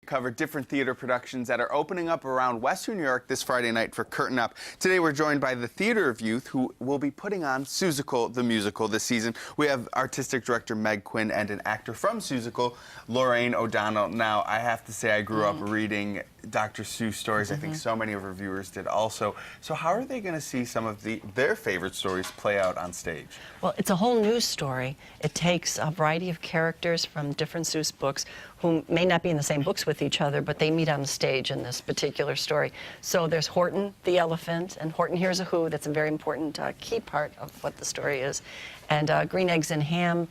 cover different theater productions that are opening up around Western New York this Friday night for Curtain Up. Today we're joined by the Theater of Youth, who will be putting on Suessical, the musical, this season. We have artistic director Meg Quinn and an actor from Suessical, Lorraine O'Donnell. Now, I have to say I grew up reading Dr. Seuss stories. I think so many of our viewers did also. So how are they going to see some of their favorite stories play out on stage? Well, it's a whole new story. It takes a variety of characters from different Seuss books who may not be in the same books with each other, but they meet on the stage in this particular story. So there's Horton the elephant, and Horton Hears a Who. That's a very important key part of what the story is. And Green Eggs and Ham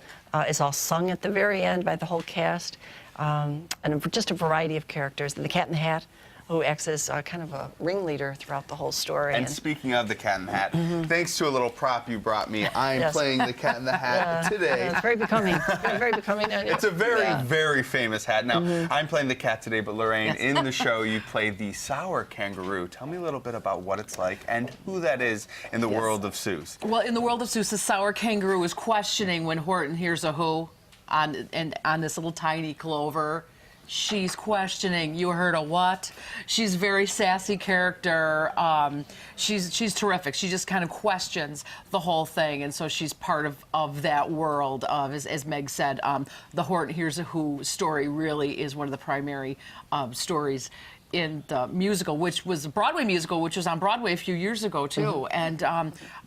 is all sung at the very end by the whole cast. And just a variety of characters. The Cat in the Hat, who acts as kind of a ringleader throughout the whole story. And speaking of the Cat in the Hat, thanks to a little prop you brought me, I'm playing the Cat in the Hat today. Yeah, it's very becoming. Very becoming. It's a very, very famous hat. Now, I'm playing the cat today, but Lorraine, in the show, you play the sour kangaroo. Tell me a little bit about what it's like and who that is in the world of Seuss. Well, in the world of Seuss, the sour kangaroo is questioning when Horton hears a who on this little tiny clover. She's questioning, you heard a what? She's a very sassy character. She's terrific. She just kind of questions the whole thing, and so she's part of that world of, as Meg said, the Horton Hears a Who story really is one of the primary stories in the musical, which was a Broadway musical, which was on Broadway a few years ago, too. And,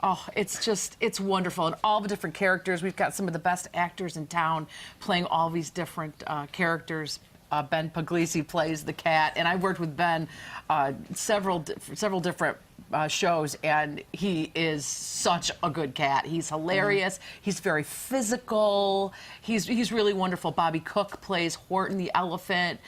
oh, it's wonderful. And all the different characters. We've got some of the best actors in town playing all these different characters. Ben Puglisi plays the cat, and I've worked with Ben several different shows, and he is such a good cat. He's hilarious. He's very physical. He's really wonderful. Bobby Cook plays Horton the elephant.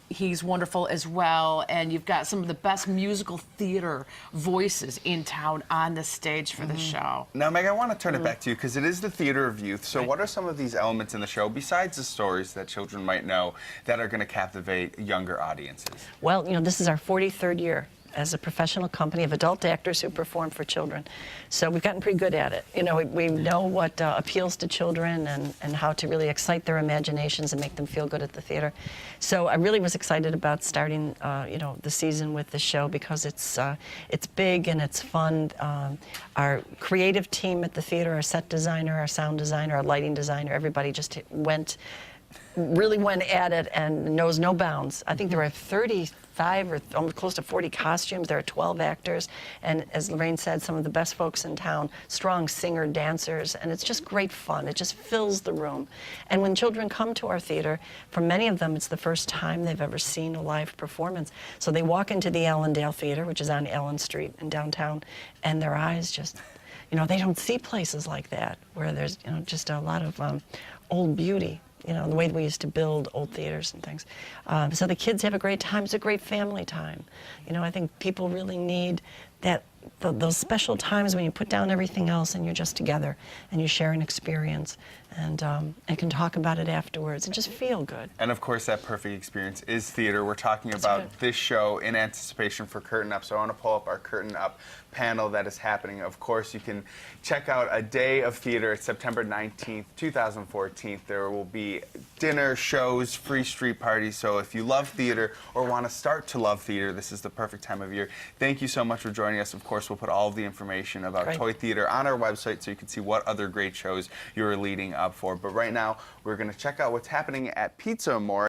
He's wonderful as well, and you've got some of the best musical theater voices in town on the stage for the show. Now, Meg, I want to turn it back to you because it is the Theater of Youth. So what are some of these elements in the show, besides the stories that children might know, that are going to captivate younger audiences? Well, you know, this is our 43rd year as a professional company of adult actors who perform for children. So we've gotten pretty good at it. You know, we know what appeals to children and how to really excite their imaginations and make them feel good at the theater. So I really was excited about starting, you know, the season with the show because it's big and it's fun. Our creative team at the theater, our set designer, our sound designer, our lighting designer, everybody just really went at it and knows no bounds. I think there are 35 or almost close to 40 costumes. There are 12 actors, and as Lorraine said, some of the best folks in town, strong singer, dancers, and it's just great fun. It just fills the room. And when children come to our theater, for many of them, it's the first time they've ever seen a live performance. So they walk into the Allendale Theater, which is on Allen Street in downtown, and their eyes just, you know, they don't see places like that where there's, you know, just a lot of old beauty. You know, the way we used to build old theaters and things. So the kids have a great time. It's a great family time. You know, I think people really need that, those special times when you put down everything else and you're just together and you share an experience and can talk about it afterwards and just feel good. And of course, that perfect experience is theater. We're talking about this show in anticipation for Curtain Up. So I want to pull up our Curtain Up panel that is happening. Of course, you can check out a day of theater. It's September 19th, 2014. There will be dinner, shows, free street parties. So if you love theater or want to start to love theater, this is the perfect time of year. Thank you so much for joining us. Of course, we'll put all of the information about Toy Theater on our website so you can see what other great shows you're leading up for. But right now, we're going to check out what's happening at Pizza More.